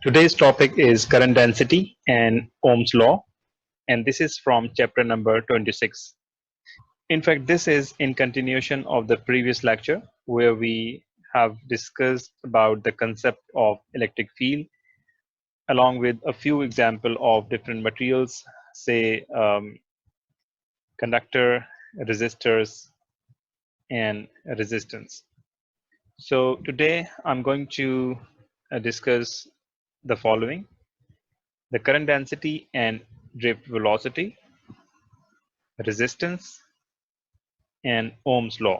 Today's topic is current density and Ohm's law, and this is from chapter number 26. In fact, this is in continuation of the previous lecture where we have discussed about the concept of electric field along with a few examples of different materials, say conductor, resistors, and resistance. So today I'm going to discuss the following: the current density and drift velocity, resistance, and Ohm's law.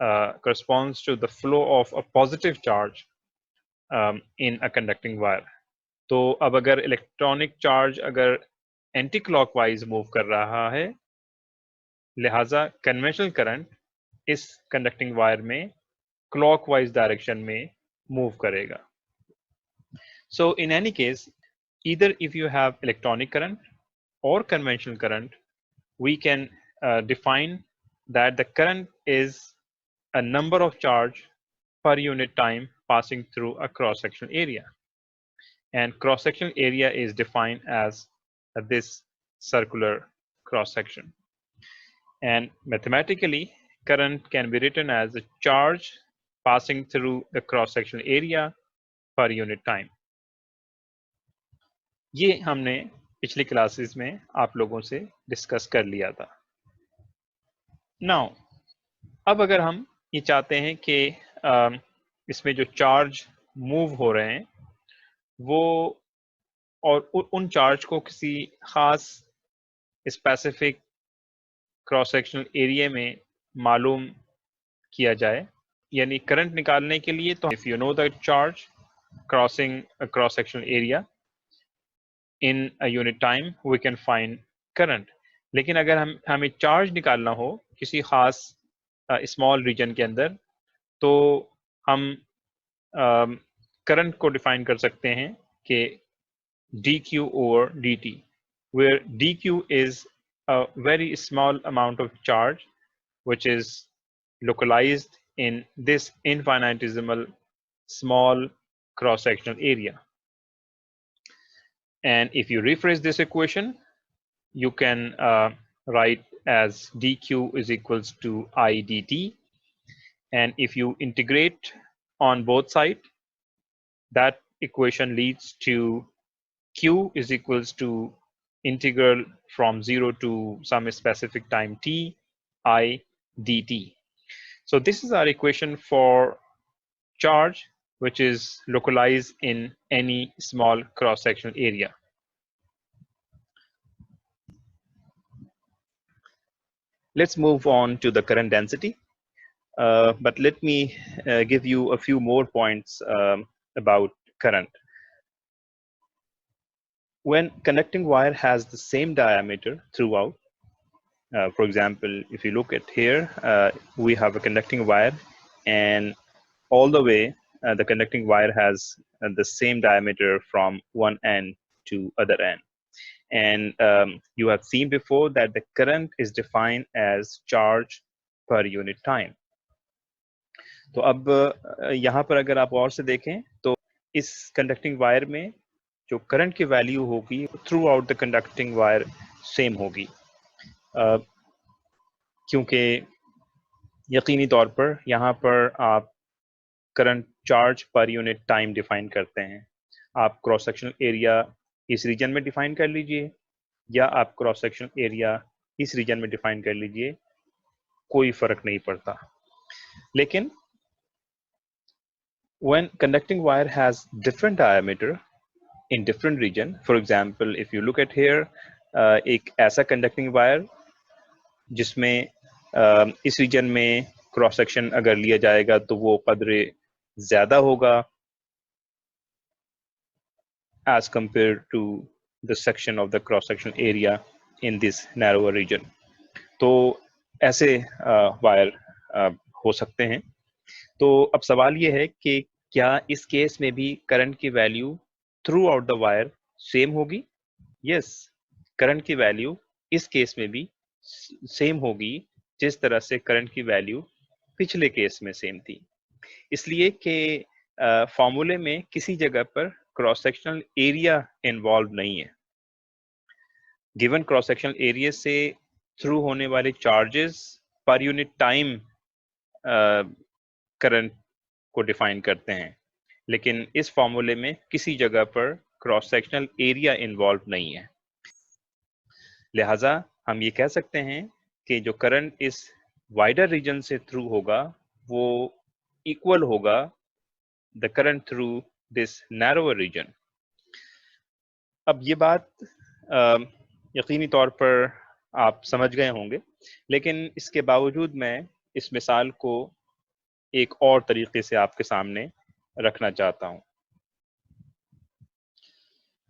corresponds to the flow of a positive charge in a conducting wire. تو اب اگر electronic charge اگر anticlockwise move کر رہا ہے، لہٰذا conventional current اس conducting wire میں کلاک وائز ڈائریکشن میں موو کرے گا. So in any case either if you have electronic current or conventional current, we can define that the current is a number of charge per unit time passing through a cross-sectional area. And cross-sectional area is defined as this circular cross-section. And mathematically, current can be written as a charge passing through the cross-sectional area per unit time. یہ ہم نے پچھلی classes میں آپ لوگوں سے discuss کر لیا تھا. Now, اب اگر ہم یہ چاہتے ہیں کہ اس میں جو چارج موو ہو رہے ہیں وہ اور ان چارج کو کسی خاص اسپیسیفک کراس سیکشنل ایریا میں معلوم کیا جائے، یعنی کرنٹ نکالنے کے لیے تو if you know the charge crossing a cross sectional area in a unit time we can find current. لیکن اگر ہمیں چارج نکالنا ہو کسی خاص اسمال ریجن کے اندر تو ہم کرنٹ کو ڈیفائن کر سکتے ہیں کہ dq over dt, where dq is a very small amount of charge which is localized in this infinitesimal small cross-sectional area. And if you rephrase this equation, you can write as dq is equals to I dt. And if you integrate on both sides, that equation leads to q is equals to integral from 0 to some specific time t I dt. So this is our equation for charge which is localized in any small cross-sectional area. Let's move on to the current density. But let me give you a few more points about current. When conducting wire has the same diameter throughout, for example, if you look at here, we have a conducting wire, and all the way the conducting wire has the same diameter from one end to other end. And you have seen before that the current is defined as charge per unit time. تو اب یہاں پر اگر آپ اور سے دیکھیں تو اس conducting wire میں جو کرنٹ کی ویلیو ہوگی through out the conducting wire same ہوگی، کیونکہ یقینی طور پر یہاں پر آپ current charge per unit time define کرتے ہیں. آپ کراس سیکشنل ایریا اس ریجن میں ڈیفائن کر لیجئے یا آپ کراس سیکشنل ایریا اس ریجن میں ڈیفائن کر لیجئے، کوئی فرق نہیں پڑتا. لیکن when conducting wire has different diameter in different region, for example if you look at here, ایک ایسا conducting wire جس میں اس ریجن میں کراس سیکشن اگر لیا جائے گا تو وہ قدر زیادہ ہوگا as compared to the section of the cross sectional area in this narrower region. تو ایسے وائر ہو سکتے ہیں. تو اب سوال یہ ہے کہ کیا اس کیس میں بھی کرنٹ کی value through out the wire same ہوگی؟ یس، کرنٹ کی ویلیو اس کیس میں بھی سیم ہوگی جس طرح سے کرنٹ کی ویلیو پچھلے کیس میں سیم تھی، اس لیے کہ فارمولے میں کسی جگہ پر کراس سیکشنل ایریا انوالو نہیں ہے. گیون کراس سیکشنل ایریا سے تھرو ہونے والے charges per unit time current کو ڈیفائن کرتے ہیں، لیکن اس فارمولے میں کسی جگہ پر کراس سیکشنل ایریا انوالو نہیں ہے. لہٰذا ہم یہ کہہ سکتے ہیں کہ جو کرنٹ اس وائڈر ریجن سے تھرو ہوگا وہ ایکول ہوگا the current through this نیروور region. اب یہ بات یقینی طور پر آپ سمجھ گئے ہوں گے، لیکن اس کے باوجود میں اس مثال کو ایک اور طریقے سے آپ کے سامنے رکھنا چاہتا ہوں۔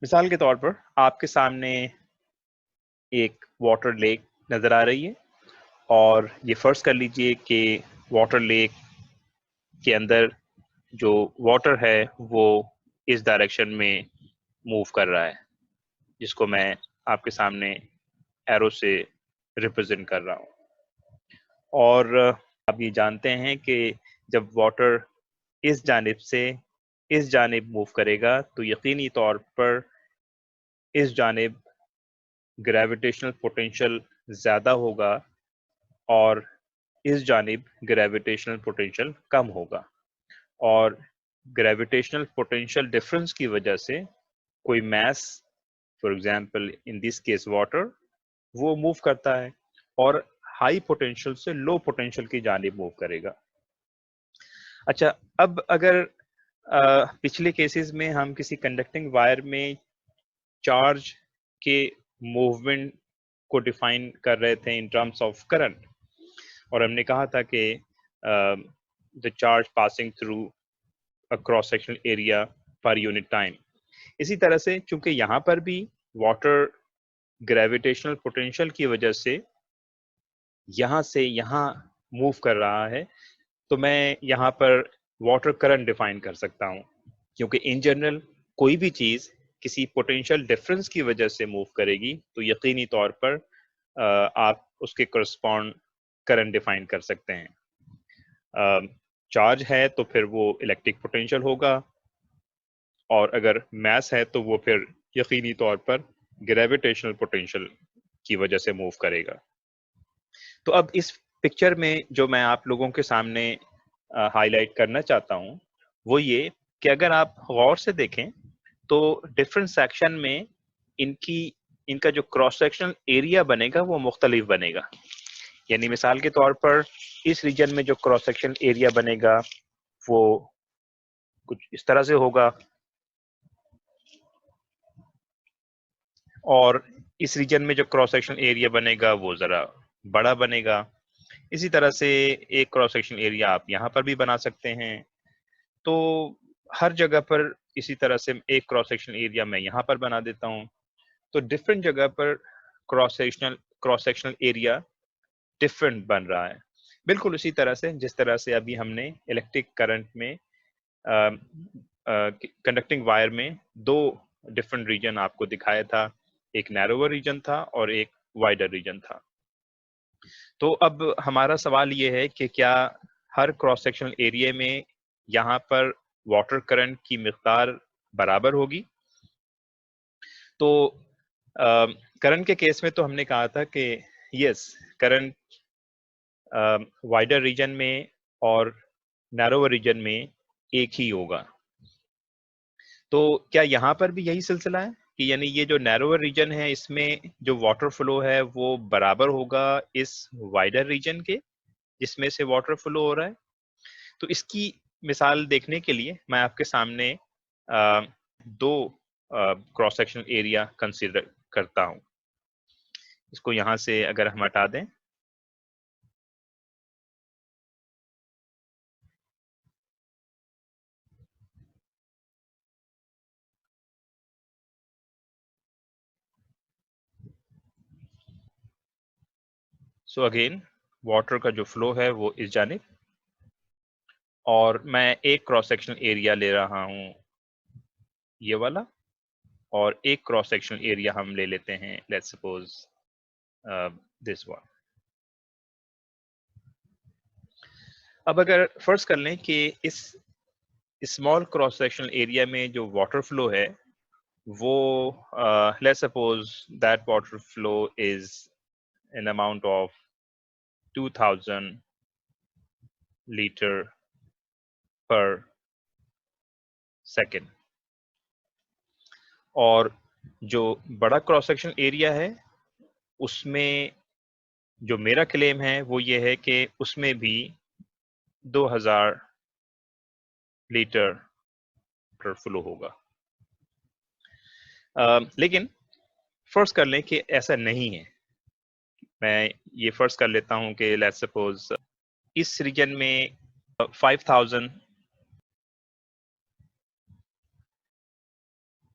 مثال کے طور پر آپ کے سامنے ایک واٹر لیک نظر آ رہی ہے، اور یہ فرض کر لیجئے کہ واٹر لیک کے اندر جو واٹر ہے وہ اس ڈائریکشن میں موو کر رہا ہے، جس کو میں آپ کے سامنے ایرو سے ریپرزینٹ کر رہا ہوں۔ اور آپ یہ جانتے ہیں کہ جب واٹر اس جانب سے اس جانب موو کرے گا تو یقینی طور پر اس جانب گریویٹیشنل پوٹینشیل زیادہ ہوگا اور اس جانب گریویٹیشنل پوٹینشیل کم ہوگا، اور گریویٹیشنل پوٹینشیل ڈفرنس کی وجہ سے کوئی mass, for example in this case water, وہ موو کرتا ہے اور ہائی پوٹینشیل سے لو پوٹینشیل کی جانب موو کرے گا۔ اچھا، اب اگر پچھلے کیسز میں ہم کسی کنڈکٹنگ وائر میں چارج کے موومنٹ کو ڈیفائن کر رہے تھے ان ٹرمز آف کرنٹ، اور ہم نے کہا تھا کہ the charge passing through a cross sectional area per unit time، اسی طرح سے چونکہ یہاں پر بھی واٹر گریویٹیشنل پوٹینشیل کی وجہ سے یہاں سے یہاں موو کر رہا ہے، تو میں یہاں پر واٹر کرنٹ ڈیفائن کر سکتا ہوں، کیونکہ ان جنرل کوئی بھی چیز کسی پوٹینشیل ڈفرنس کی وجہ سے موو کرے گی تو یقینی طور پر آپ اس کے کرسپونڈ کرنٹ ڈیفائن کر سکتے ہیں۔ چارج ہے تو پھر وہ الیکٹرک پوٹینشیل ہوگا، اور اگر میس ہے تو وہ پھر یقینی طور پر گریویٹیشنل پوٹینشیل کی وجہ سے موو کرے گا۔ تو اب اس پکچر میں جو میں آپ لوگوں کے سامنے ہائی لائٹ کرنا چاہتا ہوں وہ یہ کہ اگر آپ غور سے دیکھیں تو ڈفرنٹ سیکشن میں ان کا جو کراس سیکشنل ایریا بنے گا وہ مختلف بنے گا، یعنی مثال کے طور پر اس ریجن میں جو کراس سیکشن ایریا بنے گا وہ کچھ اس طرح سے ہوگا، اور اس ریجن میں جو کراس سیکشن ایریا بنے گا وہ ذرا بڑا بنے گا۔ اسی طرح سے ایک کراس سیکشن ایریا آپ یہاں پر بھی بنا سکتے ہیں، تو ہر جگہ پر اسی طرح سے ایک کراس سیکشن ایریا میں یہاں پر بنا دیتا ہوں، تو ڈفرینٹ جگہ پر کراس سیکشنل ایریا ڈفرینٹ بن رہا ہے، بالکل اسی طرح سے جس طرح سے ابھی ہم نے الیکٹرک کرنٹ میں کنڈکٹنگ وائر میں دو ڈفرینٹ ریجن آپ کو دکھایا تھا، ایک نیروور ریجن تھا اور ایک وائڈر ریجن تھا۔ تو اب ہمارا سوال یہ ہے کہ کیا ہر کراس سیکشنل ایریا میں یہاں پر واٹر کرنٹ کی مقدار برابر ہوگی؟ تو کرنٹ کے کیس میں تو ہم نے کہا تھا کہ یس، کرنٹ وائڈر ریجن میں اور نیروور ریجن میں ایک ہی ہوگا۔ تو کیا یہاں پر بھی یہی سلسلہ ہے کہ یعنی یہ جو نیروور ریجن ہے اس میں جو واٹر فلو ہے وہ برابر ہوگا اس وائڈر ریجن کے جس میں سے واٹر فلو ہو رہا ہے؟ تو اس کی مثال دیکھنے کے لیے میں آپ کے سامنے دو کراس سیکشنل ایریا کنسیڈر کرتا ہوں۔ اس کو یہاں سے اگر ہم ہٹا دیں، سو اگین واٹر کا جو فلو ہے وہ اس جانب، اور میں ایک کراس سیکشنل ایریا لے رہا ہوں یہ والا، اور ایک کراس سیکشنل ایریا ہم لے لیتے ہیں لیٹس سپوز دس ون۔ اب اگر فرض کر لیں کہ اس اسمال کراس سیکشنل ایریا میں جو واٹر فلو ہے وہ let's suppose that water flow is an amount of 2000 liter per second، اور جو بڑا کراس سیکشن ایریا ہے اس میں جو میرا کلیم ہے وہ یہ ہے کہ اس میں بھی 2000 لیٹر فلو ہوگا، لیکن فرض کر لیں کہ ایسا نہیں ہے۔ میں یہ فرض کر لیتا ہوں کہ لیٹس سپوز اس ریجن میں 5000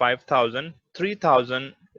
5000 3000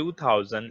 2000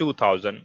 2000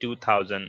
2000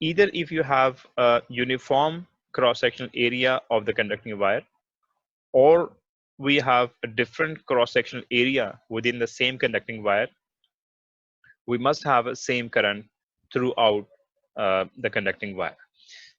either if you have a uniform cross-sectional area of the conducting wire or we have a different cross-sectional area within the same conducting wire, we must have a same current throughout the conducting wire.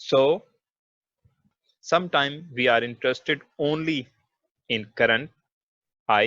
So sometime we are interested only in current I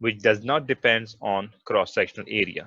which does not depends on cross sectional area.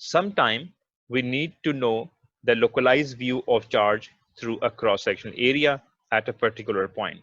sometime we need to know the localized view of charge through a cross sectional area at a particular point.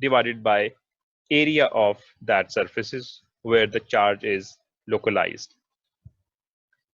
divided by area of that surfaces where the charge is localized.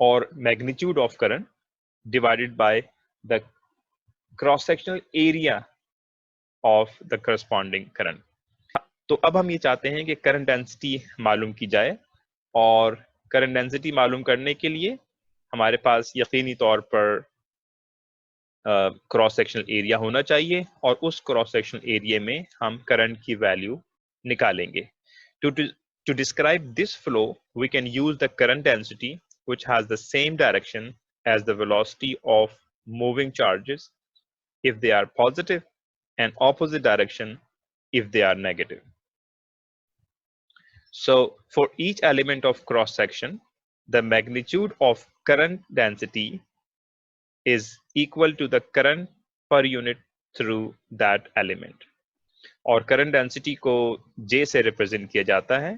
or magnitude of current divided by the cross-sectional area of the corresponding current. تو اب ہم یہ چاہتے ہیں کہ current density معلوم کی جائے، اور کرنٹ ڈینسٹی معلوم کرنے کے لیے ہمارے پاس یقینی طور پر کراس سیکشنل ایریا ہونا چاہیے، اور اس کراس سیکشنل ایریا میں ہم کرنٹ کی ویلیو نکالیں گے. To describe this flow, we can use the current density, which has the same direction as the velocity of moving charges if they are positive, and opposite direction if they are negative. So for each element of cross section, the magnitude of current density is equal to the current per unit through that element. اور current density کو J سے represent کیا جاتا ہے.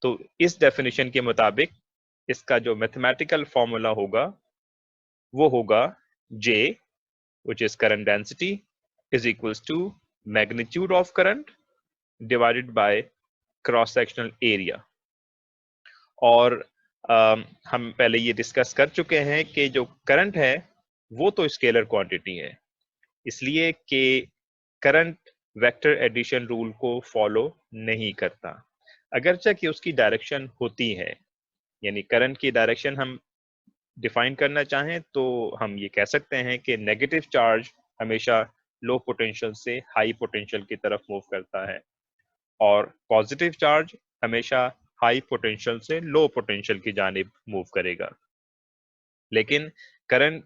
تو اس definition کے مطابق اس کا جو میتھمیٹیکل فارمولا ہوگا وہ ہوگا J, which is current density, is equals to magnitude of current divided by cross sectional area. اور ہم پہلے یہ ڈسکس کر چکے ہیں کہ جو کرنٹ ہے وہ تو اسکیلر کوانٹٹی ہے، اس لیے کہ کرنٹ ویکٹر ایڈیشن رول کو فالو نہیں کرتا، اگرچہ کہ اس کی ڈائریکشن ہوتی ہے. یعنی کرنٹ کی ڈائریکشن ہم ڈیفائن کرنا چاہیں تو ہم یہ کہہ سکتے ہیں کہ نیگیٹو چارج ہمیشہ لو پوٹینشیل سے ہائی پوٹینشیل کی طرف موو کرتا ہے، اور پازیٹیو چارج ہمیشہ ہائی پوٹینشیل سے لو پوٹینشیل کی جانب موو کرے گا. لیکن کرنٹ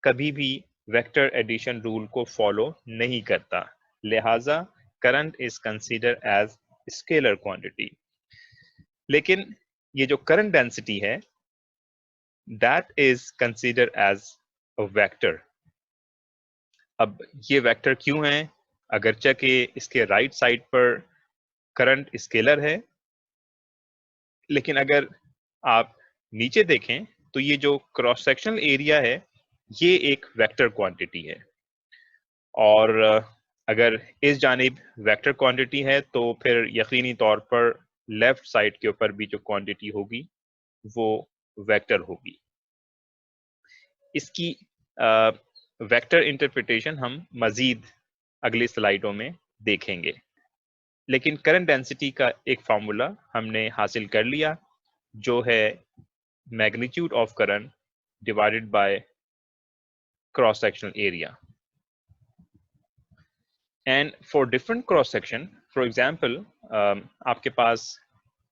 کبھی بھی ویکٹر ایڈیشن رول کو فالو نہیں کرتا، لہذا current is consider as scalar quantity. لیکن یہ جو کرنٹ ڈینسٹی ہے that is consider as a vector. اب یہ ویکٹر کیوں ہیں؟ اگرچہ کہ اس کے رائٹ سائڈ پر کرنٹ اسکیلر ہے، لیکن اگر آپ نیچے دیکھیں تو یہ جو کراس سیکشنل ایریا ہے یہ ایک ویکٹر کوانٹٹی ہے، اور اگر اس جانب ویکٹر کوانٹٹی ہے تو پھر یقینی طور پر لیفٹ سائڈ کے اوپر بھی جو کوانٹٹی ہوگی وہ ویکٹر ہوگی. اس کی ویکٹر انٹرپریٹیشن ہم مزید اگلی سلائیڈوں میں دیکھیں گے. لیکن کرنٹ ڈینسٹی کا ایک فارمولا ہم نے حاصل کر لیا جو ہے magnitude of current divided by cross sectional area. And for different cross section, for example آپ کے پاس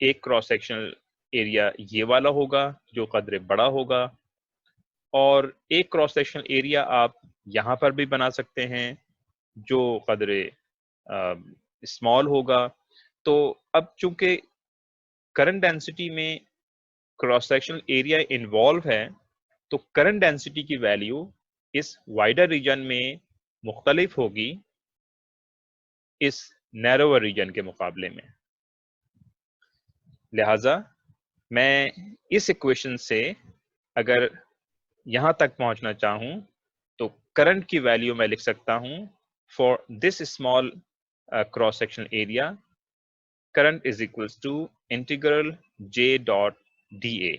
ایک کراس سیکشنل ایریا یہ والا ہوگا جو قدر بڑا ہوگا، اور ایک کراس سیکشنل ایریا آپ یہاں پر بھی بنا سکتے ہیں جو قدر اسمال ہوگا. تو اب چونکہ کرنٹ ڈینسٹی میں کراس سیکشنل ایریا انوالو ہے تو کرنٹ ڈینسٹی کی ویلیو اس وائڈر ریجن میں مختلف ہوگی اس نیروور ریجن کے مقابلے میں. لہذا میں اس ایکویشن سے اگر یہاں تک پہنچنا چاہوں تو کرنٹ کی ویلیو میں لکھ سکتا ہوں for this small cross sectional area current is equals to integral J dot DA.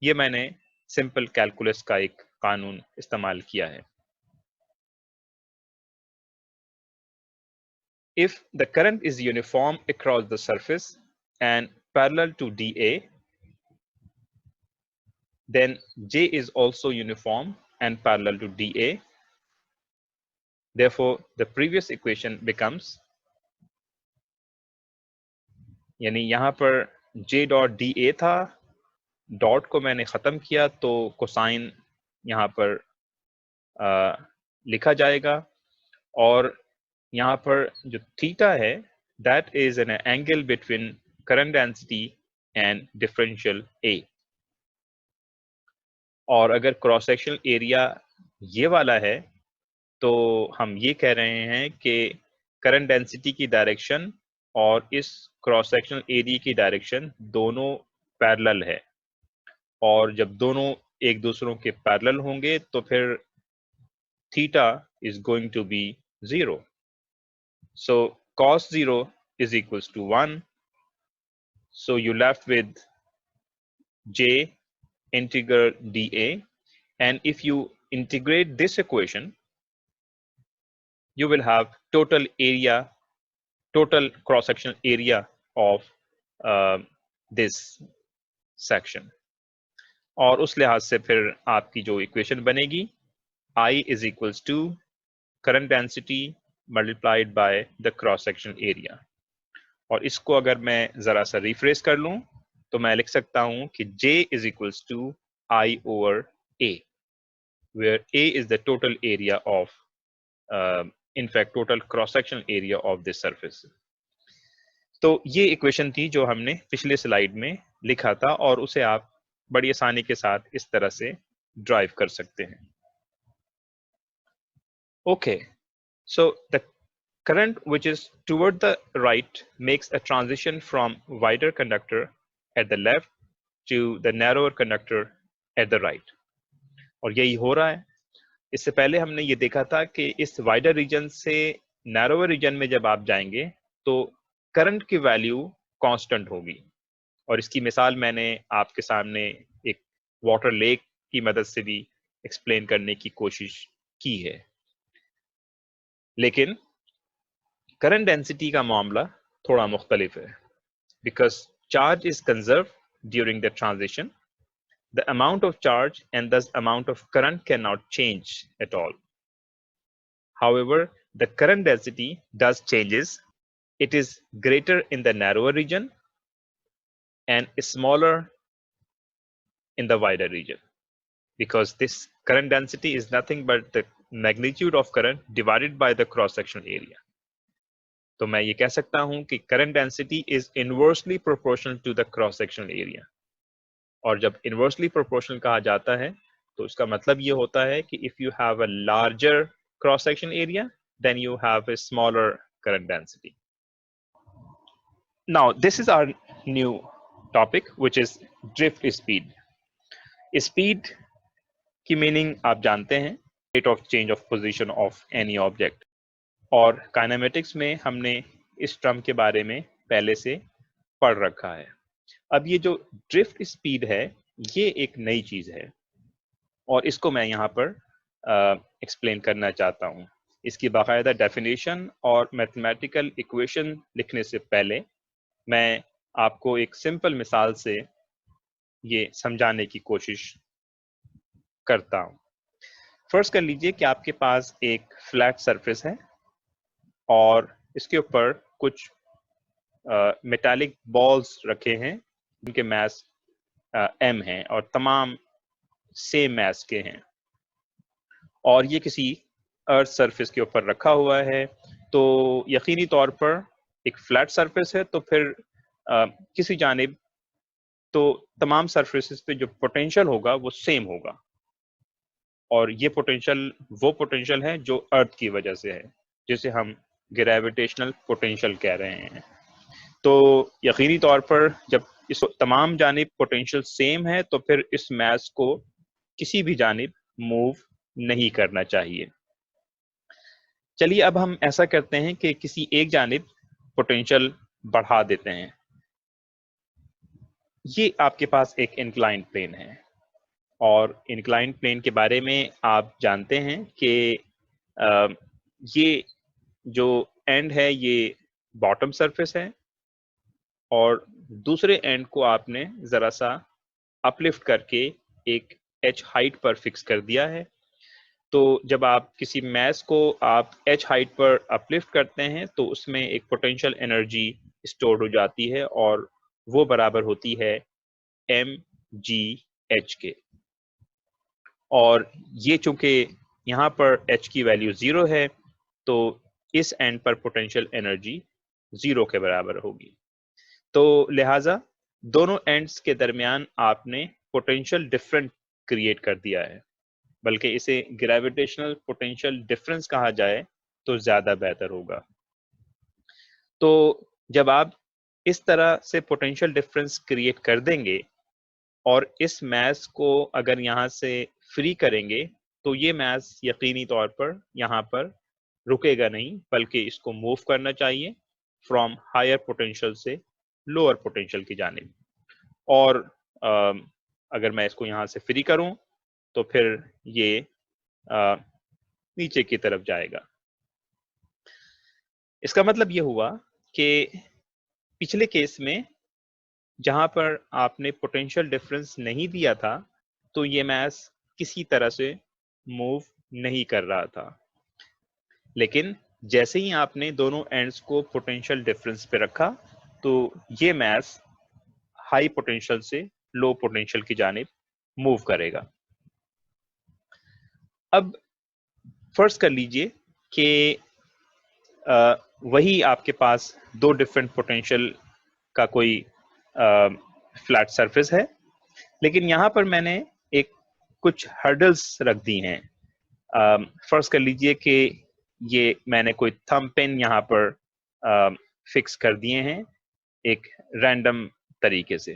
یہ میں نے سمپل کیلکولس کا ایک قانون استعمال کیا ہے. If the current is uniform across the surface and parallel to DA, then J is also uniform and parallel to DA. Therefore, the previous equation becomes, یعنی یہاں پر J ڈاٹ DA تھا، dot کو میں نے ختم کیا تو کوسائن یہاں پر لکھا جائے گا، اور یہاں پر جو تھیٹا ہے that is an angle between current density and differential A. اور اگر کراس سیکشنل ایریا یہ والا ہے تو ہم یہ کہہ رہے ہیں کہ کرنٹ ڈینسٹی کی ڈائریکشن اور اس کراس سیکشنل ایریا کی ڈائریکشن دونوں پیرلل ہے، اور جب دونوں ایک دوسروں کے پیرلل ہوں گے تو پھر theta is going to be 0. So cos 0 is equals to 1. So you left with J integral dA, and if you integrate this equation, you will have total cross-sectional area of this section. اور اس لحاظ سے پھر آپ کی جو equation بنے گی I is equals to current density multiplied by the cross-sectional area. اور اس کو اگر میں ذرا سا ریفریز کر لوں تو میں لکھ سکتا ہوں کہ J is equals to I over A, where A is the total area of, in fact, total cross-sectional area of this surface. تو یہ equation تھی جو ہم نے پچھلے سلائیڈ میں لکھا تھا، اور اسے آپ بڑی آسانی کے ساتھ اس طرح سے ڈرائیو کر سکتے ہیں. Okay, so the current which is toward the right makes a transition from wider conductor at the left to the narrower conductor at the right. اور یہی ہو رہا ہے. اس سے پہلے ہم نے یہ دیکھا تھا کہ اس وائڈر ریجن سے نیروور ریجن میں جب آپ جائیں گے تو کرنٹ کی ویلیو کانسٹنٹ ہوگی. اور اس کی مثال میں نے آپ کے سامنے ایک واٹر لیک کی مدد سے بھی ایکسپلین کرنے کی کوشش کی ہے. لیکن کرنٹ ڈینسٹی کا معاملہ تھوڑا مختلف ہے. Because charge is conserve during the transition, the amount of charge and thus amount of current cannot change at all. However, the current density does changes. It is greater in the narrower region and smaller in the wider region, because this current density is nothing but the magnitude of current divided by the cross-sectional area. تو میں یہ کہہ سکتا ہوں کہ current density is inversely proportional to the cross-sectional area. اور جب inversely proportional کہا جاتا ہے تو اس کا مطلب یہ ہوتا ہے کہ if you have a larger cross section area then you have a smaller current density. Now this is our new topic which is drift speed. Speed کی meaning آپ جانتے ہیں, rate of change of position of any object. اور کائنامیٹکس میں ہم نے اس term کے بارے میں پہلے سے پڑھ رکھا ہے. اب یہ جو ڈرفٹ اسپیڈ ہے یہ ایک نئی چیز ہے, اور اس کو میں یہاں پر ایکسپلین کرنا چاہتا ہوں. اس کی باقاعدہ ڈیفینیشن اور میتھمیٹیکل ایکویشن لکھنے سے پہلے میں آپ کو ایک سمپل مثال سے یہ سمجھانے کی کوشش کرتا ہوں. فرض کر لیجئے کہ آپ کے پاس ایک فلیٹ سرفیس ہے اور اس کے اوپر کچھ میٹالک بالز رکھے ہیں جن کے میس ایم ہیں اور تمام سیم میس کے ہیں, اور یہ کسی ارتھ سرفیس کے اوپر رکھا ہوا ہے. تو یقینی طور پر ایک فلیٹ سرفیس ہے تو پھر کسی جانب تو تمام سرفیسز پہ جو پوٹینشیل ہوگا وہ سیم ہوگا, اور یہ پوٹینشیل وہ پوٹینشیل ہے جو ارتھ کی وجہ سے ہے, جسے ہم گریویٹیشنل پوٹینشیل کہہ رہے ہیں. تو یقینی طور پر جب اس تمام جانب پوٹینشیل سیم ہے تو پھر اس میس کو کسی بھی جانب موو نہیں کرنا چاہیے. چلیے اب ہم ایسا کرتے ہیں کہ کسی ایک جانب پوٹینشیل بڑھا دیتے ہیں. یہ آپ کے پاس ایک انکلائنڈ پلین ہے, اور انکلائنڈ پلین کے بارے میں آپ جانتے ہیں کہ یہ جو اینڈ ہے یہ باٹم سرفیس ہے, اور دوسرے اینڈ کو آپ نے ذرا سا اپلفٹ کر کے ایک ایچ ہائٹ پر فکس کر دیا ہے. تو جب آپ کسی میس کو آپ ایچ ہائٹ پر اپلفٹ کرتے ہیں تو اس میں ایک پوٹینشیل انرجی اسٹور ہو جاتی ہے, اور وہ برابر ہوتی ہے ایم جی ایچ کے. اور یہ چونکہ یہاں پر ایچ کی ویلیو 0 ہے تو اس اینڈ پر پوٹینشیل انرجی 0 کے برابر ہوگی. تو لہٰذا دونوں اینڈز کے درمیان آپ نے پوٹینشیل ڈفرنٹ کریٹ کر دیا ہے, بلکہ اسے گریویٹیشنل پوٹینشیل ڈفرنس کہا جائے تو زیادہ بہتر ہوگا. تو جب آپ اس طرح سے پوٹینشیل ڈفرنس کریٹ کر دیں گے اور اس میس کو اگر یہاں سے فری کریں گے تو یہ میس یقینی طور پر یہاں پر رکے گا نہیں, بلکہ اس کو موو کرنا چاہیے فرام ہائر پوٹینشیل سے لوور پوٹینشیل کی جانب. اور اگر میں اس کو یہاں سے فری کروں تو پھر یہ نیچے کی طرف جائے گا. اس کا مطلب یہ ہوا کہ پچھلے کیس میں جہاں پر آپ نے پوٹینشیل ڈفرنس نہیں دیا تھا تو یہ میس کسی طرح سے موو نہیں کر رہا تھا، لیکن جیسے ہی آپ نے دونوں اینڈز کو پوٹینشیل ڈفرنس پہ رکھا تو یہ میس ہائی پوٹینشیل سے لو پوٹینشیل کی جانب موو کرے گا. اب فرض کر لیجئے کہ وہی آپ کے پاس دو ڈفرینٹ پوٹینشیل کا کوئی فلیٹ سرفیس ہے، لیکن یہاں پر میں نے ایک کچھ ہرڈلز رکھ دی ہیں. فرض کر لیجئے کہ یہ میں نے کوئی تھم پن یہاں پر فکس کر دیے ہیں ایک رینڈم طریقے سے.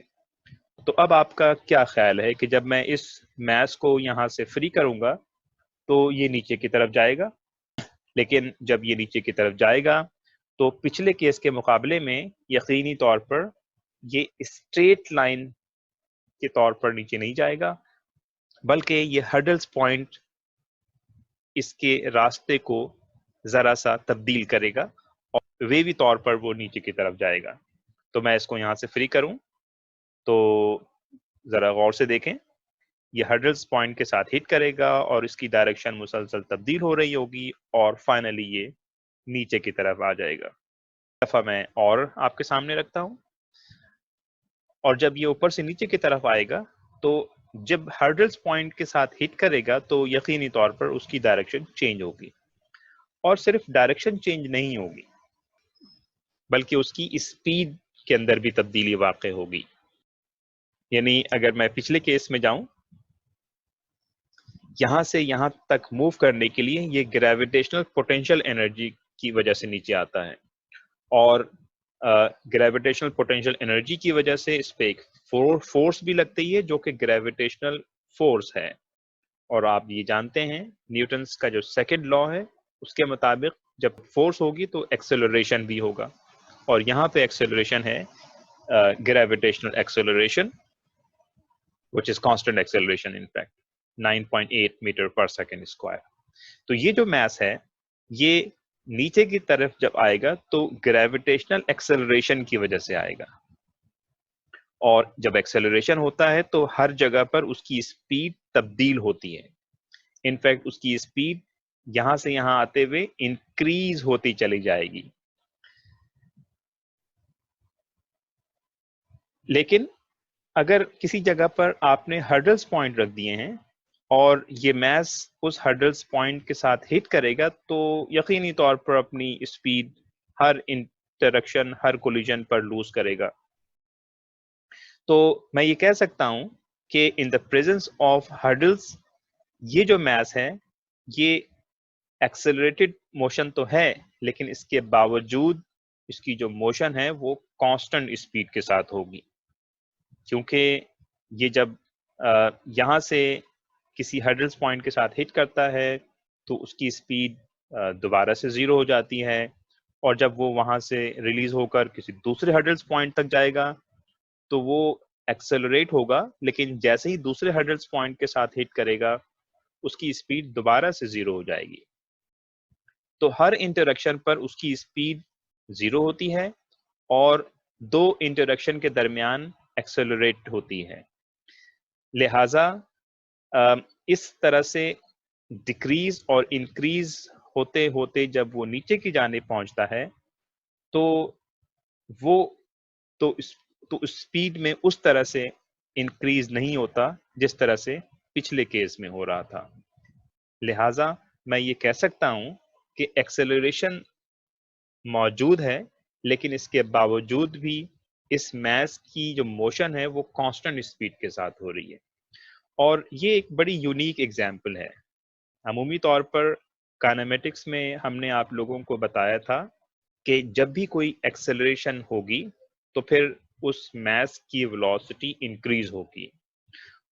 تو اب آپ کا کیا خیال ہے کہ جب میں اس میس کو یہاں سے فری کروں گا تو یہ نیچے کی طرف جائے گا، لیکن جب یہ نیچے کی طرف جائے گا تو پچھلے کیس کے مقابلے میں یقینی طور پر یہ اسٹریٹ لائن کے طور پر نیچے نہیں جائے گا، بلکہ یہ ہرڈلز پوائنٹ اس کے راستے کو ذرا سا تبدیل کرے گا اور ویوی طور پر وہ نیچے کی طرف جائے گا. تو میں اس کو یہاں سے فری کروں تو ذرا غور سے دیکھیں، یہ ہرڈلز پوائنٹ کے ساتھ ہٹ کرے گا اور اس کی ڈائریکشن مسلسل تبدیل ہو رہی ہوگی اور فائنلی یہ نیچے کی طرف آ جائے گا. دفعہ میں اور آپ کے سامنے رکھتا ہوں، اور جب یہ اوپر سے نیچے کی طرف آئے گا تو جب ہرڈلز پوائنٹ کے ساتھ ہٹ کرے گا تو یقینی طور پر اس کی ڈائریکشن چینج ہوگی، اور صرف ڈائریکشن چینج نہیں ہوگی بلکہ اس کی اسپیڈ کے اندر بھی تبدیلی واقع ہوگی. یعنی اگر میں پچھلے کیس میں جاؤں، یہاں سے یہاں تک موو کرنے کے لیے یہ گریویٹیشنل پوٹینشیل انرجی کی وجہ سے نیچے آتا ہے، اور گریویٹیشنل پوٹینشیل انرجی کی وجہ سے اس پہ ایک فورس بھی لگتی ہے جو کہ گریویٹیشنل فورس ہے. اور آپ یہ جانتے ہیں نیوٹنس کا جو سیکنڈ لا ہے اس کے مطابق جب فورس ہوگی تو ایکسیلریشن بھی ہوگا، اور یہاں پہ ایکسیلریشن ہے gravitational acceleration which is constant acceleration in fact 9.8 metre per second square. تو یہ جو میس ہے یہ نیچے کی طرف جب آئے گا تو گریویٹیشنل ایکسیلریشن کی وجہ سے آئے گا، اور جب ایکسیلریشن ہوتا ہے تو ہر جگہ پر اس کی اسپیڈ تبدیل ہوتی ہے. انفیکٹ اس کی اسپیڈ یہاں سے یہاں آتے ہوئے انکریز ہوتی چلی جائے گی. لیکن اگر کسی جگہ پر آپ نے ہرڈلز پوائنٹ رکھ دیے ہیں اور یہ میس اس ہرڈلز پوائنٹ کے ساتھ ہٹ کرے گا تو یقینی طور پر اپنی اسپیڈ ہر انٹریکشن ہر کولیجن پر لوز کرے گا. تو میں یہ کہہ سکتا ہوں کہ in the presence of hurdles یہ جو میس ہے یہ ایکسلریٹڈ موشن تو ہے، لیکن اس کے باوجود اس کی جو موشن ہے وہ کانسٹنٹ اسپیڈ کے ساتھ ہوگی، کیونکہ یہ جب یہاں سے کسی ہرڈلز پوائنٹ کے ساتھ ہٹ کرتا ہے تو اس کی اسپیڈ دوبارہ سے زیرو ہو جاتی ہے، اور جب وہ وہاں سے ریلیز ہو کر کسی دوسرے ہرڈلز پوائنٹ تک جائے گا تو وہ ایکسلریٹ ہوگا، لیکن جیسے ہی دوسرے ہرڈلز پوائنٹ کے ساتھ ہٹ کرے گا اس کی اسپیڈ دوبارہ سے زیرو ہو جائے گی. تو ہر انٹریکشن پر اس کی اسپیڈ زیرو ہوتی ہے اور دو انٹریکشن کے درمیان ایکسلریٹ ہوتی ہے. لہذا اس طرح سے ڈیکریز اور انکریز ہوتے ہوتے جب وہ نیچے کی جانب پہنچتا ہے تو وہ تو اسپیڈ میں اس طرح سے انکریز نہیں ہوتا جس طرح سے پچھلے کیس میں ہو رہا تھا. لہذا میں یہ کہہ سکتا ہوں کہ ایکسیلریشن موجود ہے، لیکن اس کے باوجود بھی اس میس کی جو موشن ہے وہ کانسٹنٹ اسپیڈ کے ساتھ ہو رہی ہے. اور یہ ایک بڑی یونیک ایگزامپل ہے. عمومی طور پر کائنیمیٹکس میں ہم نے آپ لوگوں کو بتایا تھا کہ جب بھی کوئی ایکسیلریشن ہوگی تو پھر اس میس کی ویلوسٹی انکریز ہوگی،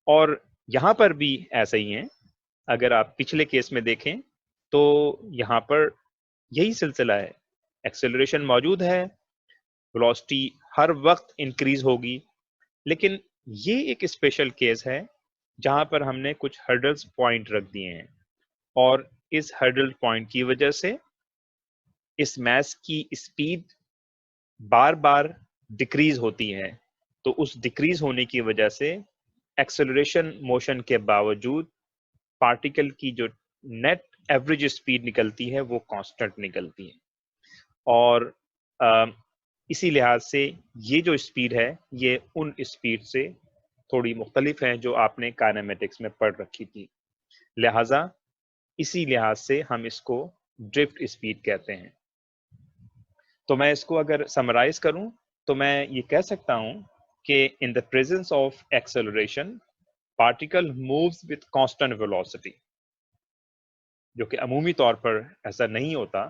اور یہاں پر بھی ایسا ہی ہے. اگر آپ پچھلے کیس میں دیکھیں تو یہاں پر یہی سلسلہ ہے، ایکسیلریشن موجود ہے، ویلوسٹی ہر وقت انکریز ہوگی، لیکن یہ ایک اسپیشل کیس ہے جہاں پر ہم نے کچھ ہرڈلز پوائنٹ رکھ دیے ہیں اور اس ہرڈل پوائنٹ کی وجہ سے اس میس کی اسپیڈ بار بار ڈکریز ہوتی ہے. تو اس ڈکریز ہونے کی وجہ سے ایکسلریشن موشن کے باوجود پارٹیکل کی جو نیٹ ایوریج اسپیڈ نکلتی ہے وہ کانسٹنٹ نکلتی ہے. اور اسی لحاظ سے یہ جو اسپیڈ ہے یہ ان اسپیڈ سے تھوڑی مختلف ہے جو آپ نے کائنیمیٹکس میں پڑھ رکھی تھی. لہٰذا اسی لحاظ سے ہم اس کو ڈرفٹ اسپیڈ کہتے ہیں. تو میں اس کو اگر سمرائز کروں تو میں یہ کہہ سکتا ہوں کہ in the presence of acceleration particle moves with constant velocity, جو کہ عمومی طور پر ایسا نہیں ہوتا،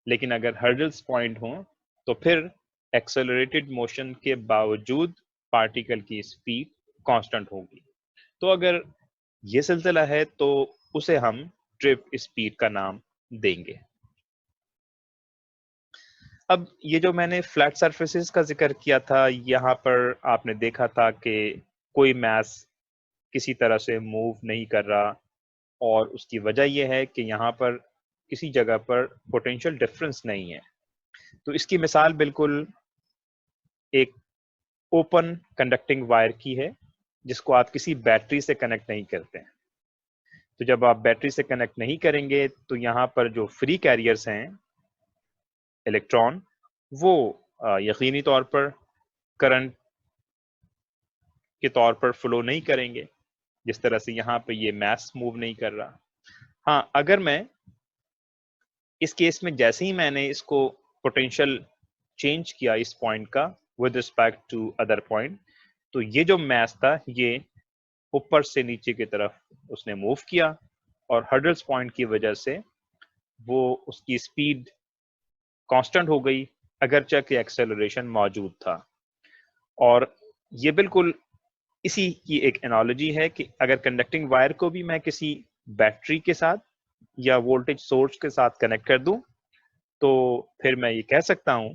لیکن اگر ہرڈلز پوائنٹ ہوں تو پھر ایکسلریٹڈ موشن کے باوجود پارٹیکل کی اسپیڈ کانسٹنٹ ہوگی. تو اگر یہ سلسلہ ہے تو اسے ہم ڈرفٹ اسپیڈ کا نام دیں گے. اب یہ جو میں نے فلیٹ سرفیسز کا ذکر کیا تھا، یہاں پر آپ نے دیکھا تھا کہ کوئی میس کسی طرح سے موو نہیں کر رہا، اور اس کی وجہ یہ ہے کہ یہاں پر کسی جگہ پر پوٹینشیل ڈفرنس نہیں ہے. تو اس کی مثال بالکل ایک اوپن کنڈکٹنگ وائر کی ہے جس کو آپ کسی بیٹری سے کنیکٹ نہیں کرتے ہیں. تو جب آپ بیٹری سے کنیکٹ نہیں کریں گے تو یہاں پر جو فری کیریئرز ہیں الیکٹران، وہ یقینی طور پر کرنٹ کے طور پر فلو نہیں کریں گے جس طرح سے یہاں پہ یہ میس موو نہیں کر رہا. ہاں، اگر میں اس کیس میں جیسے ہی میں نے اس کو پوٹینشیل چینج کیا اس پوائنٹ کا with respect to other point, تو یہ جو میس تھا یہ اوپر سے نیچے کی طرف اس نے موو کیا، اور ہرڈلز پوائنٹ کی وجہ سے وہ اس کی اسپیڈ کانسٹنٹ ہو گئی اگرچہ کہ ایکسلریشن موجود تھا. اور یہ بالکل اسی کی ایک انالوجی ہے کہ اگر کنڈکٹنگ وائر کو بھی میں کسی بیٹری کے ساتھ یا وولٹیج سورس کے ساتھ کنیکٹ کر دوں تو پھر میں یہ کہہ سکتا ہوں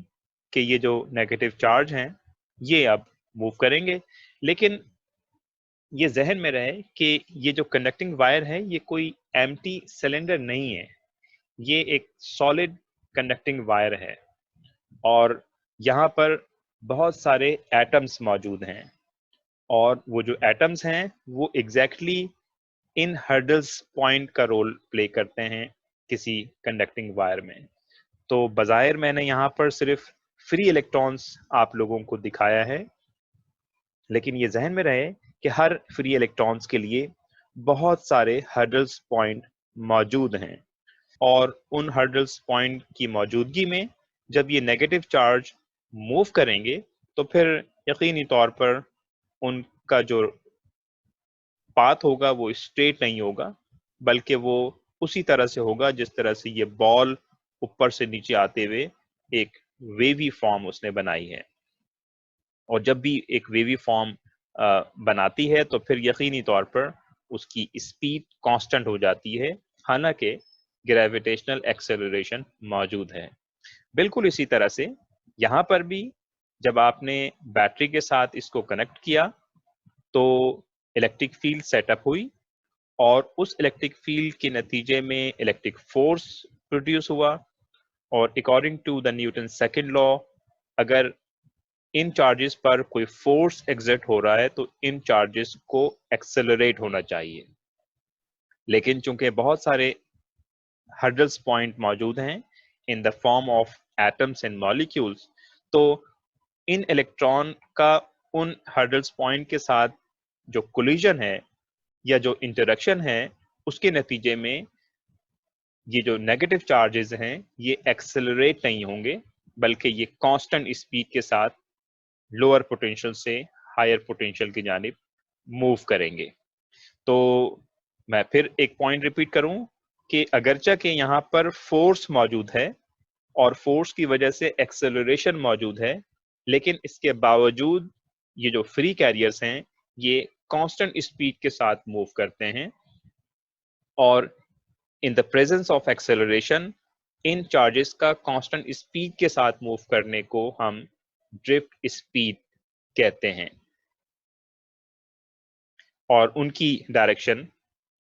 کہ یہ جو نیگیٹو چارج ہیں یہ اب موو کریں گے. لیکن یہ ذہن میں رہے کہ یہ جو کنڈکٹنگ وائر ہے یہ کوئی ایمٹی سلنڈر نہیں ہے، یہ ایک سالڈ کنڈکٹنگ وائر ہے، اور یہاں پر بہت سارے ایٹمز موجود ہیں، اور وہ جو ایٹمز ہیں وہ ایگزیکٹلی ان ہرڈلز پوائنٹ کا رول پلے کرتے ہیں کسی کنڈکٹنگ وائر میں. تو بظاہر میں نے یہاں پر صرف فری الیکٹرانز آپ لوگوں کو دکھایا ہے، لیکن یہ ذہن میں رہے کہ ہر فری الیکٹرانز کے لیے بہت سارے ہرڈلز پوائنٹ موجود ہیں، اور ان ہرڈلز پوائنٹ کی موجودگی میں جب یہ نیگیٹو چارج موو کریں گے تو پھر یقینی طور پر ان کا جو پاتھ ہوگا وہ اسٹریٹ نہیں ہوگا، بلکہ وہ اسی طرح سے ہوگا جس طرح سے یہ بال اوپر سے نیچے آتے ہوئے ایک ویوی فارم اس نے بنائی ہے. اور جب بھی ایک ویوی فارم بناتی ہے تو پھر یقینی طور پر اس کی اسپیڈ کانسٹنٹ ہو جاتی ہے، حالانکہ گریویٹیشنل ایکسلریشن موجود ہے. بالکل اسی طرح سے یہاں پر بھی جب آپ نے بیٹری کے ساتھ اس کو کنیکٹ کیا تو الیکٹرک فیلڈ سیٹ اپ ہوئی، اور اس الیکٹرک فیلڈ کے نتیجے میں الیکٹرک فورس پروڈیوس ہوا، اور according to the Newton second law اگر ان چارجز پر کوئی فورس ایگزرٹ ہو رہا ہے تو ان چارجز کو ایکسلریٹ ہونا چاہیے. لیکن چونکہ بہت سارے ہرڈلز پوائنٹ موجود ہیں in the form of atoms and molecules, تو ان الیکٹران کا ان ہرڈلز پوائنٹ کے ساتھ جو کولیجن ہے یا جو انٹریکشن ہے اس کے نتیجے میں یہ جو نیگیٹو چارجز ہیں یہ ایکسلریٹ نہیں ہوں گے، بلکہ یہ کانسٹنٹ اسپیڈ کے ساتھ لوور پوٹینشیل سے ہائر پوٹینشیل کی جانب موو کریں گے. تو میں پھر ایک پوائنٹ ریپیٹ کروں کہ اگرچہ کہ یہاں پر فورس موجود ہے اور فورس کی وجہ سے ایکسلریشن موجود ہے، لیکن اس کے باوجود یہ جو فری کیریئرز ہیں یہ کانسٹنٹ اسپیڈ کے ساتھ موو کرتے ہیں، اور in the presence of acceleration ان چارجز کا کانسٹنٹ اسپیڈ کے ساتھ موو کرنے کو ہم ڈرفٹ اسپیڈ کہتے ہیں. اور ان کی ڈائریکشن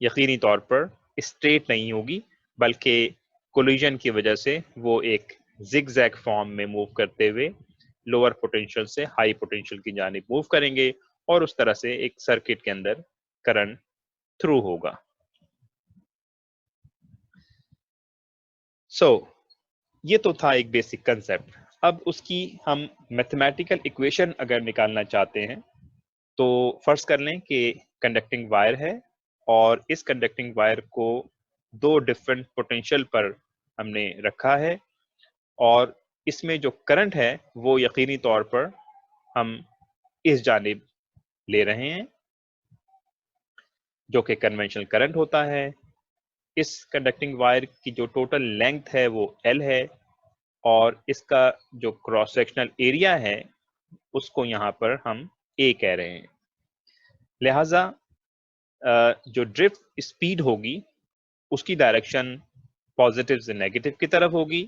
یقینی طور پر اسٹریٹ نہیں ہوگی، بلکہ کولیجن کی وجہ سے وہ ایک زگ زیگ فارم میں موو کرتے ہوئے لوور پوٹینشیل سے ہائی پوٹینشیل کی جانب موو کریں گے، اور اس طرح سے ایک سرکٹ کے اندر کرنٹ تھرو ہوگا. یہ تو تھا ایک بیسک کنسپٹ. اب اس کی ہم میتھمیٹیکل ایکویشن اگر نکالنا چاہتے ہیں تو فرض کر لیں کہ کنڈکٹنگ وائر ہے، اور اس کنڈکٹنگ وائر کو دو ڈفرینٹ پوٹینشیل پر ہم نے رکھا ہے، اور اس میں جو کرنٹ ہے وہ یقینی طور پر ہم اس جانب لے رہے ہیں جو کہ کنونشنل کرنٹ ہوتا ہے. اس کنڈکٹنگ وائر کی جو ٹوٹل لینتھ ہے وہ L ہے، اور اس کا جو کراس سیکشنل ایریا ہے اس کو یہاں پر ہم A کہہ رہے ہیں. لہٰذا جو ڈرفٹ اسپیڈ ہوگی اس کی ڈائریکشن پازیٹیو سے نیگیٹو کی طرف ہوگی،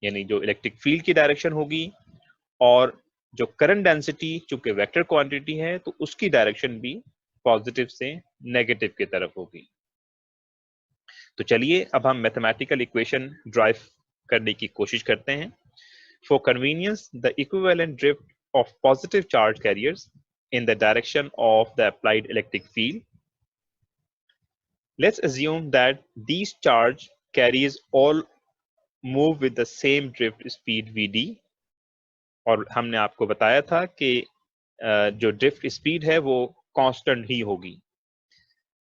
یعنی جو الیکٹرک فیلڈ کی ڈائریکشن ہوگی، اور جو کرنٹ ڈینسٹی چونکہ ویکٹر کوانٹٹی ہے تو اس کی ڈائریکشن بھی پازیٹیو سے نیگیٹو کی طرف ہوگی. تو چلیے اب ہم میتھمیٹیکل ایکویشن ڈرائیو کرنے کی کوشش کرتے ہیں. For convenience, the equivalent drift of positive charge carriers in the direction of the applied electric field. Let's assume that these charge carriers all move with the same drift speed vd. اور ہم نے آپ کو بتایا تھا کہ جو drift speed ہے وہ کانسٹنٹ ہی ہوگی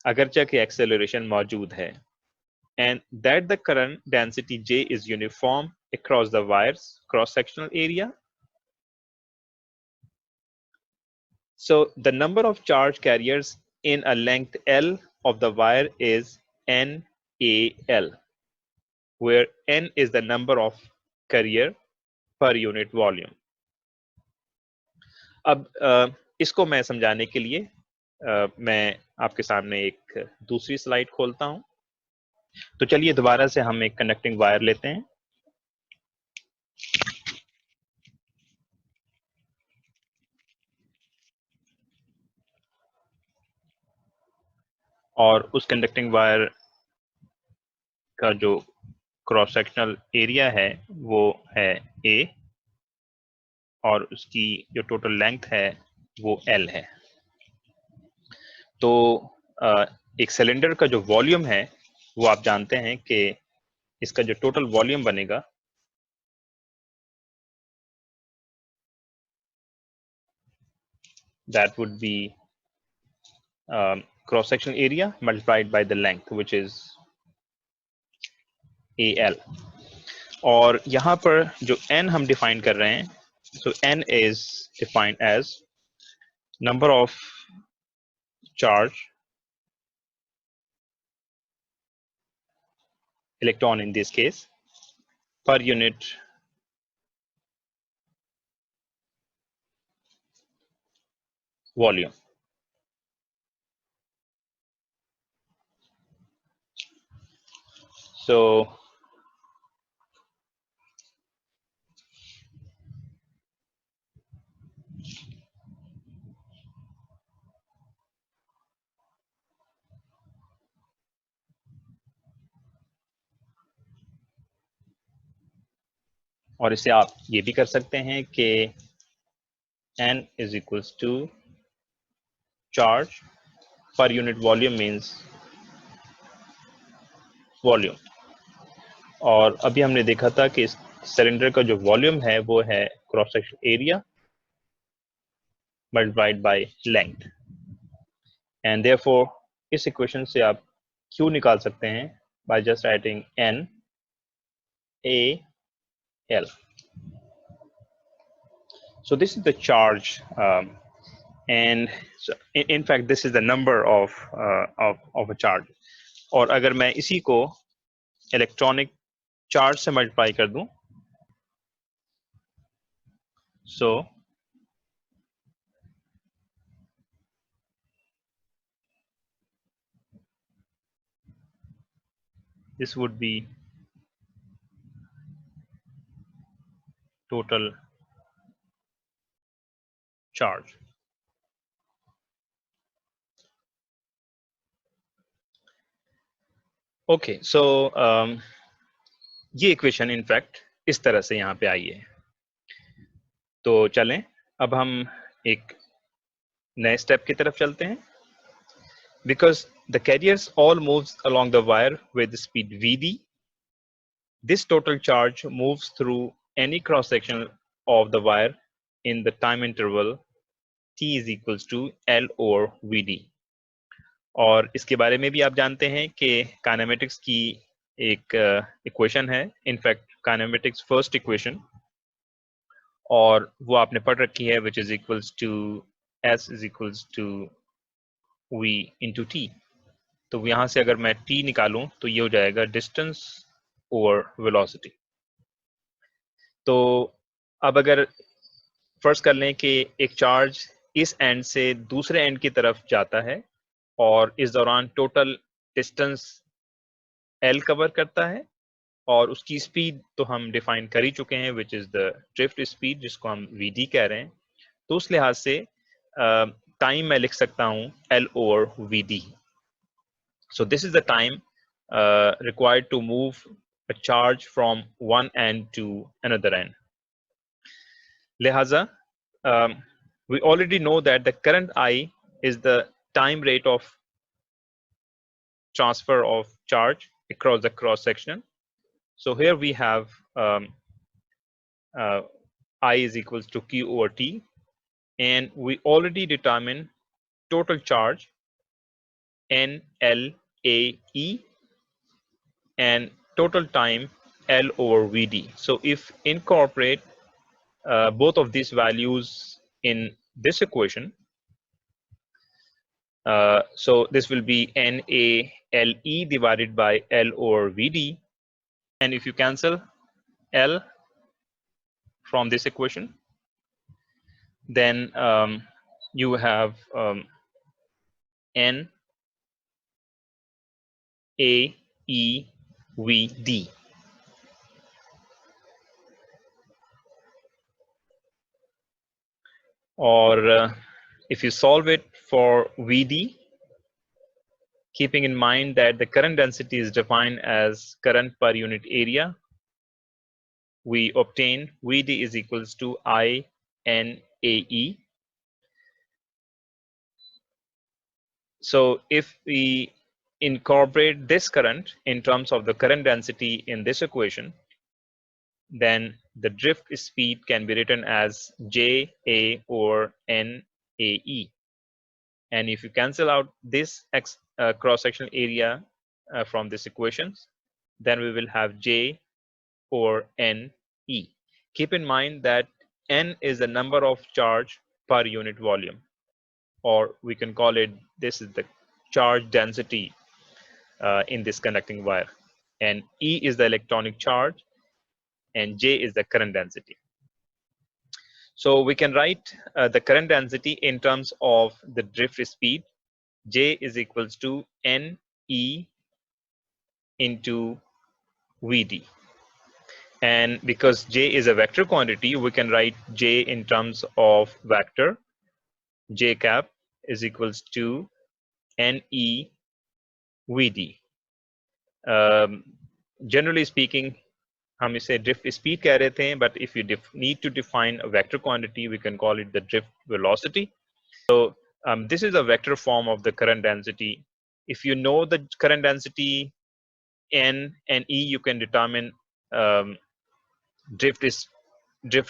اگرچہ کہ ایکسیلریشن موجود ہے. And that the current density J is uniform across the wire's cross-sectional area. So the number of charge carriers in a length L of the wire is NAL, where N is the number of carrier per unit volume. اب اس کو میں سمجھانے کے لیے میں آپ کے سامنے ایک دوسری سلائیڈ کھولتا ہوں. تو چلیے دوبارہ سے ہم ایک کنڈکٹنگ وائر لیتے ہیں، اور اس کنڈکٹنگ وائر کا جو کراس سیکشنل ایریا ہے وہ ہے A، اور اس کی جو ٹوٹل لینتھ ہے وہ L ہے. تو ایک سلنڈر کا جو والیوم ہے وہ آپ جانتے ہیں کہ اس کا جو ٹوٹل والیوم بنے گا that would be cross section area multiplied by the length which is AL. اور یہاں پر جو n ہم ڈیفائن کر رہے ہیں، so n is defined as number of charge electron in this case per unit volume. So اور اسے آپ یہ بھی کر سکتے ہیں کہ n is equals to charge per unit volume means volume. اور ابھی ہم نے دیکھا تھا کہ اس سلنڈر کا جو والیوم ہے وہ ہے cross section area multiplied by length, and therefore اس ایکویشن سے آپ Q نکال سکتے ہیں by just writing N A L. So this is the charge, and so in fact this is the number of a charge. اور اگر میں اسی کو الیکٹرانک چارج سے ملٹیپلائی کر دوں، so this would be total charge. Okay so یہ equation in fact اس طرح سے یہاں پہ آئی ہے. تو چلیں اب ہم ایک نئے اسٹیپ کی طرف چلتے ہیں. Because the carriers all moves along the wire with speed Vd, this total charge moves through any cross section of the wire in the time interval t is equals to L over Vd. اور اس کے بارے میں بھی آپ جانتے ہیں کہ کائنیمیٹکس کی ایک ایکویشن ہے، انفیکٹ کائنیمیٹکس فرسٹ ایکویشن، اور وہ آپ نے پڑھ رکھی ہے which is equals to S is equals to V into T. تو یہاں سے اگر میں T نکالوں تو یہ ہو جائے گا ڈسٹینس اوور ویلوسٹی. تو اب اگر فرض کر لیں کہ ایک چارج اس اینڈ سے دوسرے اینڈ کی طرف جاتا ہے اور اس دوران ٹوٹل ڈسٹینس L کور کرتا ہے، اور اس کی اسپیڈ تو ہم ڈیفائن کر ہی چکے ہیں which is the drift speed جس کو ہم Vd کہہ رہے ہیں. تو اس لحاظ سے ٹائم میں لکھ سکتا ہوں L over Vd. So this is the time required to move a charge from one end to another end. لہذا we already know that the current I is the time rate of transfer of charge across the cross section. So here we have I is equals to Q over T, and we already determine total charge NLAE and total time L over Vd. So if incorporate both of these values in this equation, so this will be NALE divided by L over Vd, and if you cancel L from this equation, then you have NAEVD. Or if you solve it for Vd, keeping in mind that the current density is defined as current per unit area, we obtain Vd is equals to INAE. So if we incorporate this current in terms of the current density in this equation, then the drift speed can be written as JA over NAE. And if you cancel out this cross-sectional area from this equations, then we will have J over NE. Keep in mind that N is the number of charge per unit volume, or we can call it, this is the charge density in this conducting wire, and E is the electronic charge, and J is the current density. So we can write the current density in terms of the drift speed. J is equals to NE into Vd. And because J is a vector quantity, we can write J in terms of vector. J cap is equals to NE Vd. Generally speaking, ہم اسے drift speed کہہ رہے تھے, but if you need to define a vector quantity, we can call it the drift velocity. So this is a vector form of the current density. If you know the current density N and E, you can determine drift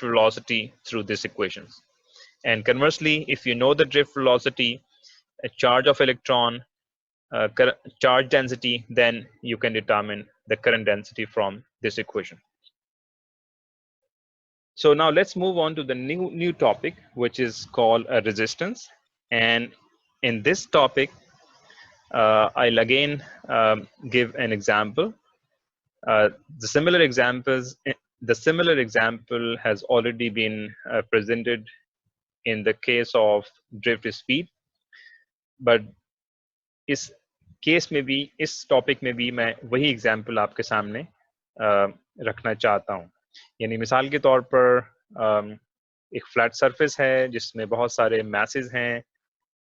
velocity through these equations. And conversely, if you know the drift velocity, a charge of electron, charge density, then you can determine the current density from this equation. So now let's move on to the new topic, which is called a resistance. And in this topic, I'll again give an example. The similar example has already been presented in the case of drift speed, but اس case میں بھی, اس topic میں بھی میں وہی example آپ کے سامنے رکھنا چاہتا ہوں. یعنی مثال کے طور پر ایک فلیٹ سرفیس ہے جس میں بہت سارے میسز ہیں,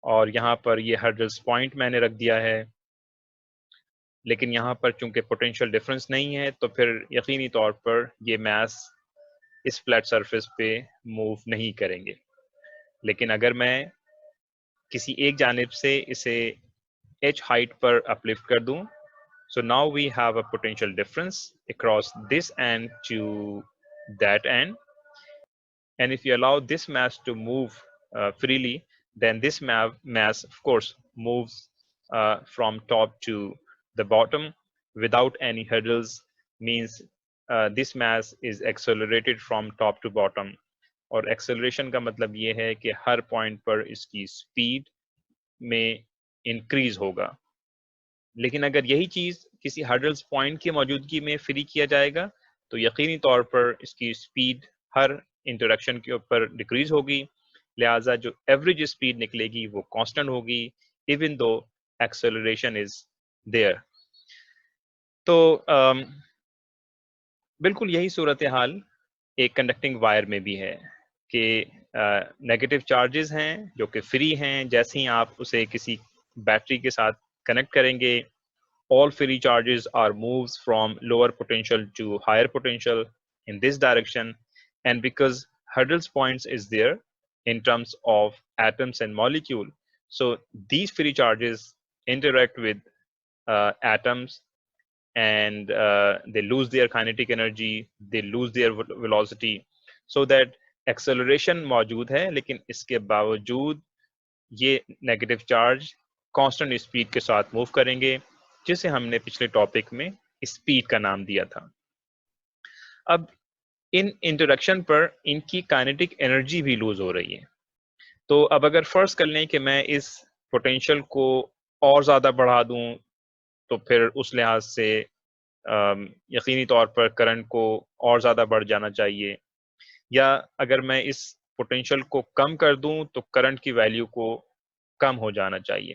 اور یہاں پر یہ ہرڈلز پوائنٹ میں نے رکھ دیا ہے, لیکن یہاں پر چونکہ پوٹینشیل ڈفرنس نہیں ہے تو پھر یقینی طور پر یہ میس اس فلیٹ سرفیس پہ موو نہیں کریں گے. لیکن اگر میں کسی ایک جانب سے اسے h ہائٹ پر اپلفٹ کر دوں, so now we have a potential difference across this end to that end, and if you allow this mass to move freely, then this mass of course moves from top to the bottom without any hurdles, means this mass is accelerated from top to bottom. اور acceleration کا مطلب یہ ہے کہ ہر point پر اس کی speed میں increase ہوگا. لیکن اگر یہی چیز کسی ہرڈلز پوائنٹ کی موجودگی میں فری کیا جائے گا تو یقینی طور پر اس کی سپیڈ ہر انٹروڈکشن کے اوپر ڈکریز ہوگی, لہٰذا جو ایوریج سپیڈ نکلے گی وہ کانسٹنٹ ہوگی even though acceleration is there. تو بالکل یہی صورتحال ایک کنڈکٹنگ وائر میں بھی ہے کہ نیگیٹو چارجز ہیں جو کہ فری ہیں. جیسے ہی آپ اسے کسی بیٹری کے ساتھ کنیکٹ کریں گے, all free charges are moves from lower potential to higher potential in this direction, and because hurdles points is there in terms of atoms and molecule, so these free charges interact with atoms, and they lose their kinetic energy, they lose their velocity, so that acceleration موجود ہے لیکن اس کے باوجود یہ negative charge constant speed کے ساتھ move کریں گے, جسے ہم نے پچھلے ٹاپک میں اسپیڈ کا نام دیا تھا. اب ان انٹروڈکشن پر ان کی کائنیٹک انرجی بھی لوز ہو رہی ہے. تو اب اگر فرض کر لیں کہ میں اس پوٹینشیل کو اور زیادہ بڑھا دوں تو پھر اس لحاظ سے یقینی طور پر کرنٹ کو اور زیادہ بڑھ جانا چاہیے, یا اگر میں اس پوٹینشیل کو کم کر دوں تو کرنٹ کی ویلیو کو کم ہو جانا چاہیے.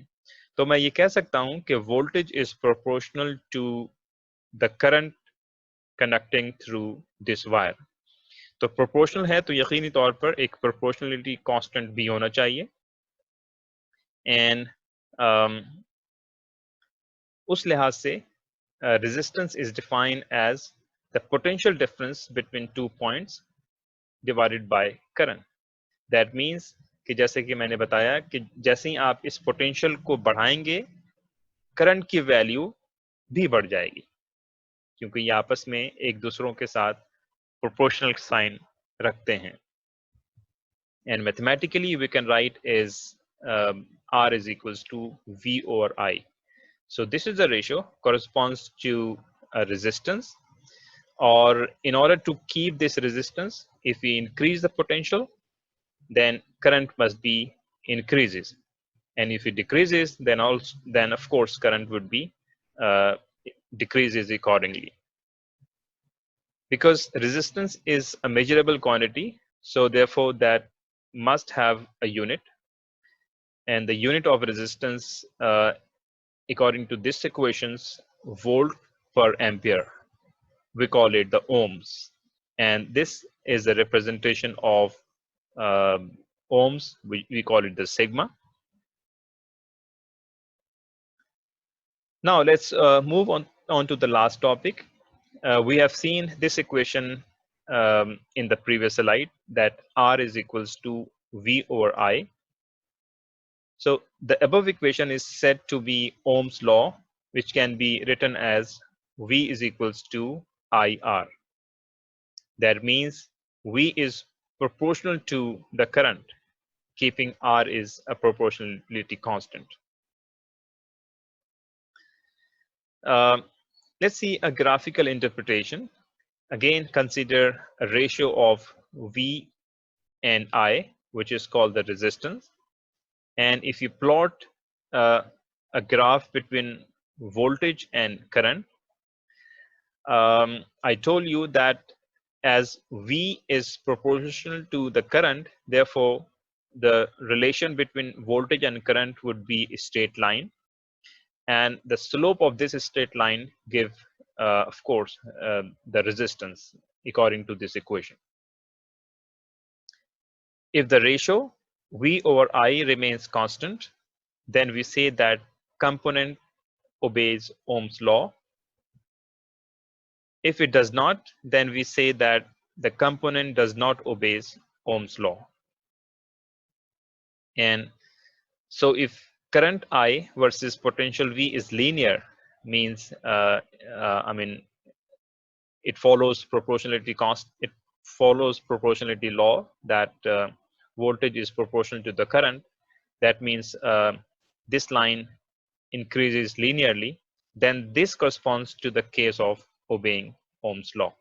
تو میں یہ کہہ سکتا ہوں کہ voltage is proportional to the current conducting through this wire. تو پروپورشنل ہے تو یقینی طور پر ایک پروپورشنلٹی کانسٹنٹ بھی ہونا چاہیے, اینڈ اس لحاظ سے resistance is defined as the potential difference between 2 points divided by current. That means کہ جیسے کہ میں نے بتایا کہ جیسے ہی آپ اس پوٹینشیل کو بڑھائیں گے کرنٹ کی ویلیو بھی بڑھ جائے گی, کیونکہ یہ آپس میں ایک دوسروں کے ساتھ پروپورشنل سائن رکھتے ہیں. And mathematically we can write is R is equals to V over I. So this is the ratio corresponds to a resistance, or in order to keep this resistance, if we increase the potential, then current must be increases, and if it decreases, then of course current would be decreases accordingly. Because resistance is a measurable quantity, so therefore that must have a unit, and the unit of resistance according to this equations volt per ampere, we call it the ohms, and this is the representation of ohms, we call it the sigma. Now let's move on to the last topic. We have seen this equation in the previous slide, that R is equals to V over I. So the above equation is said to be Ohm's law, which can be written as V is equals to IR. That means V is proportional to the current, keeping R is a proportionality constant. Let's see a graphical interpretation. Again, consider a ratio of V and I, which is called the resistance. And if you plot a graph between voltage and current, I told you that as V is proportional to the current, therefore the relation between voltage and current would be a straight line, and the slope of this straight line give of course the resistance according to this equation. If the ratio V over I remains constant, then we say that component obeys Ohm's law. If it does not, then we say that the component does not obey Ohm's law. And so if current I versus potential V is linear, means it follows proportionality it follows proportionality law, that voltage is proportional to the current. That means this line increases linearly. Then this corresponds to the case of obeying Ohm's law.